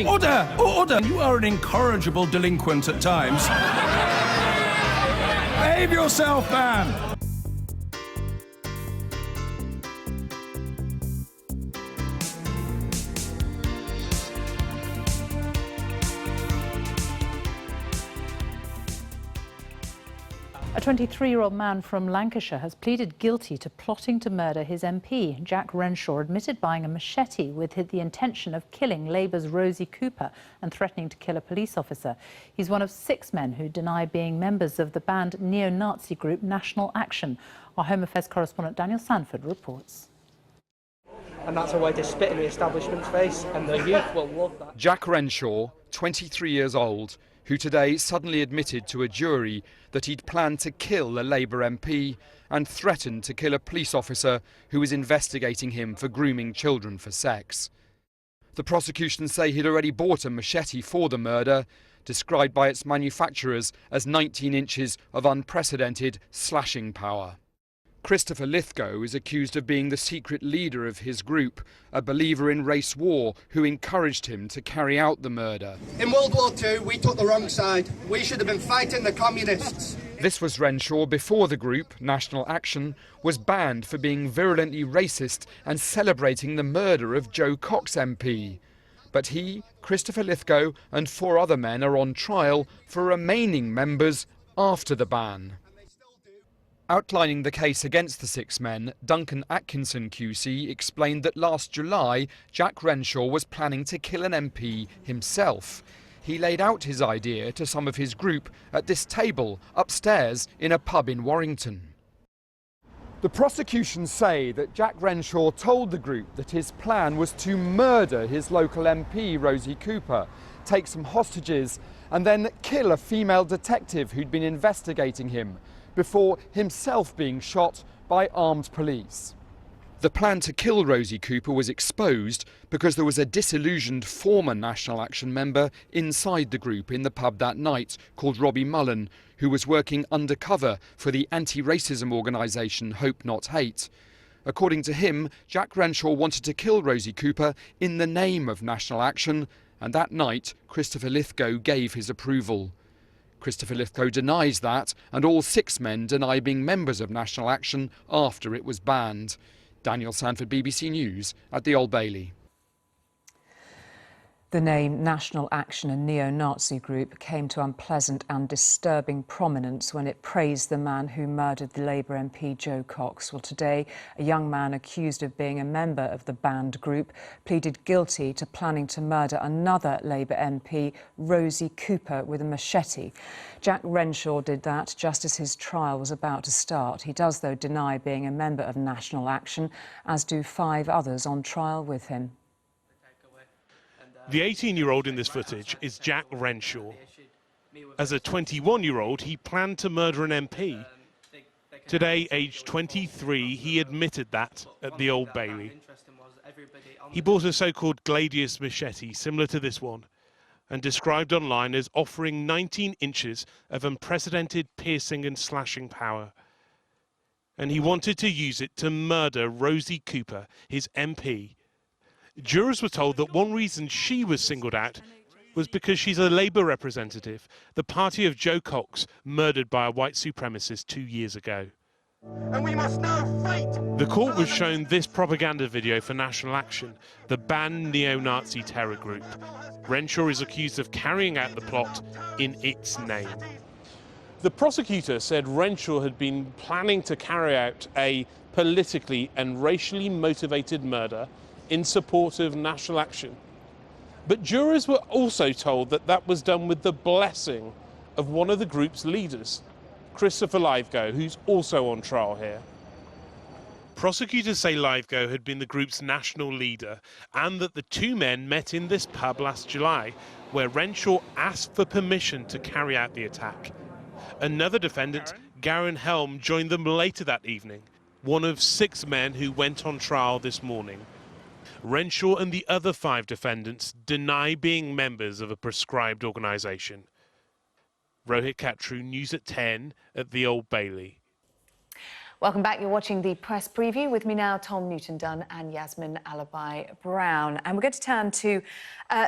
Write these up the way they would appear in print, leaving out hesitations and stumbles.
Order! Order! You are an incorrigible delinquent at times. Behave yourself, man! A 23-year-old man from Lancashire has pleaded guilty to plotting to murder his MP. Jack Renshaw admitted buying a machete with the intention of killing Labour's Rosie Cooper and threatening to kill a police officer. He's one of 6 men who deny being members of the banned neo-Nazi group National Action. Our Home Affairs correspondent Daniel Sanford reports. And that's a way to spit in the establishment's face, and the youth will love that. Jack Renshaw, 23 years old, who today suddenly admitted to a jury that he'd planned to kill a Labour MP and threatened to kill a police officer who was investigating him for grooming children for sex. The prosecution say he'd already bought a machete for the murder, described by its manufacturers as 19 inches of unprecedented slashing power. Christopher Lithgow is accused of being the secret leader of his group, a believer in race war who encouraged him to carry out the murder. In World War II, we took the wrong side. We should have been fighting the communists. This was Renshaw before the group, National Action, was banned for being virulently racist and celebrating the murder of Joe Cox MP. But he, Christopher Lithgow and 4 other men are on trial for remaining members after the ban. Outlining the case against the 6 men, Duncan Atkinson QC explained that last July, Jack Renshaw was planning to kill an MP himself. He laid out his idea to some of his group at this table upstairs in a pub in Warrington. The prosecution say that Jack Renshaw told the group that his plan was to murder his local MP, Rosie Cooper, take some hostages and then kill a female detective who'd been investigating him, before himself being shot by armed police. The plan to kill Rosie Cooper was exposed because there was a disillusioned former National Action member inside the group in the pub that night called Robbie Mullen, who was working undercover for the anti-racism organisation Hope Not Hate. According to him, Jack Renshaw wanted to kill Rosie Cooper in the name of National Action, and that night Christopher Lithgow gave his approval. Christopher Lithgow denies that, and all 6 men deny being members of National Action after it was banned. Daniel Sanford, BBC News, at the Old Bailey. The name National Action, a neo-Nazi group, came to unpleasant and disturbing prominence when it praised the man who murdered the Labour MP Joe Cox. Well, today, a young man accused of being a member of the banned group pleaded guilty to planning to murder another Labour MP, Rosie Cooper, with a machete. Jack Renshaw did that just as his trial was about to start. He does, though, deny being a member of National Action, as do 5 others on trial with him. The 18-year-old in this footage is Jack Renshaw. As a 21-year-old, he planned to murder an MP. Today, aged 23, he admitted that at the Old Bailey. He bought a so-called Gladius machete, similar to this one, and described online as offering 19 inches of unprecedented piercing and slashing power. And he wanted to use it to murder Rosie Cooper, his MP. Jurors were told that one reason she was singled out was because she's a Labour representative, the party of Joe Cox, murdered by a white supremacist 2 years ago. And we must now fight! The court was shown this propaganda video for National Action, the banned neo-Nazi terror group. Renshaw is accused of carrying out the plot in its name. The prosecutor said Renshaw had been planning to carry out a politically and racially motivated murder in support of National Action. But jurors were also told that that was done with the blessing of one of the group's leaders, Christopher Lithgow, who's also on trial here. Prosecutors say Lithgow had been the group's national leader and that the 2 men met in this pub last July, where Renshaw asked for permission to carry out the attack. Another defendant, Garen Helm, joined them later that evening, one of 6 men who went on trial this morning. Renshaw and the other 5 defendants deny being members of a proscribed organisation. Rohit Katru, News at 10 at the Old Bailey. Welcome back. You're watching the press preview. With me now, Tom Newton-Dunn and Yasmin Alabai-Brown. And we're going to turn to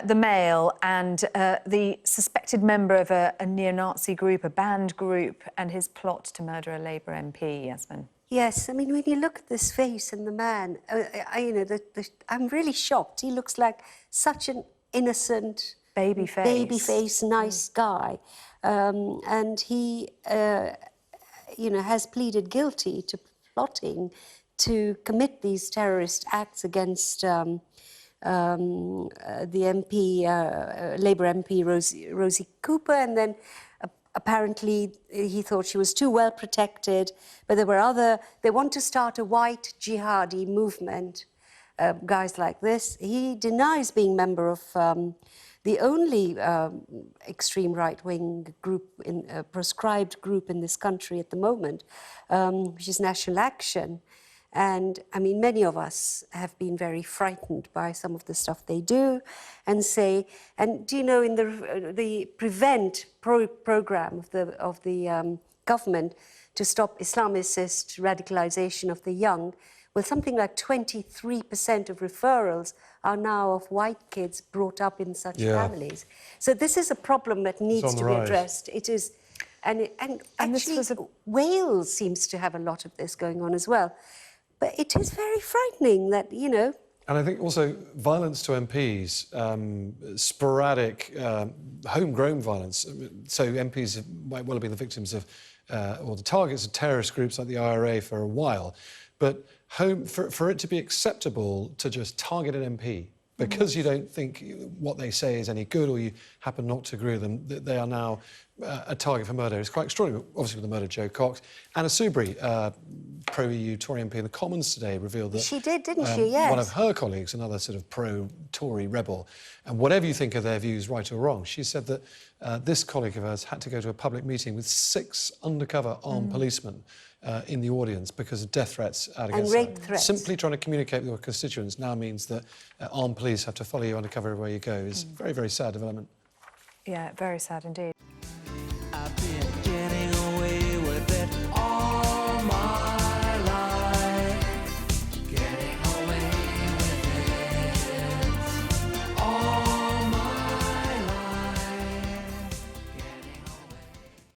the Mail and the suspected member of a neo-Nazi group, a banned group, and his plot to murder a Labour MP, Yasmin. Yes, I mean, when you look at this face and the man, I'm really shocked. He looks like such an innocent, baby face, nice guy. And he, has pleaded guilty to plotting to commit these terrorist acts against the MP, Labour MP Rosie Cooper, and then apparently he thought she was too well protected, but there were they want to start a white jihadi movement, guys like this. He denies being member of the only extreme right-wing group, proscribed group in this country at the moment, which is National Action. And, I mean, many of us have been very frightened by some of the stuff they do and say, and do you know, in the Prevent program of the government to stop Islamicist radicalization of the young, well, something like 23% of referrals are now of white kids brought up in such families. So this is a problem that needs to be addressed. It is, and actually, Wales seems to have a lot of this going on as well. But it is very frightening that, And I think also violence to MPs, sporadic, homegrown violence. So MPs might well have been the victims of, or the targets of terrorist groups like the IRA for a while. But for it to be acceptable to just target an MP because you don't think what they say is any good or you happen not to agree with them, they are now a target for murder is quite extraordinary. Obviously, with the murder of Joe Cox. Anna Soubry, pro-EU Tory MP in the Commons today, revealed that... She did, didn't she? Yes. One of her colleagues, another sort of pro-Tory rebel, and whatever you think of their views, right or wrong, she said that this colleague of hers had to go to a public meeting with 6 undercover armed policemen in the audience because of death threats out against and rape threats. Simply trying to communicate with your constituents now means that armed police have to follow you undercover everywhere you go. It's a very, very sad development. Yeah, very sad indeed.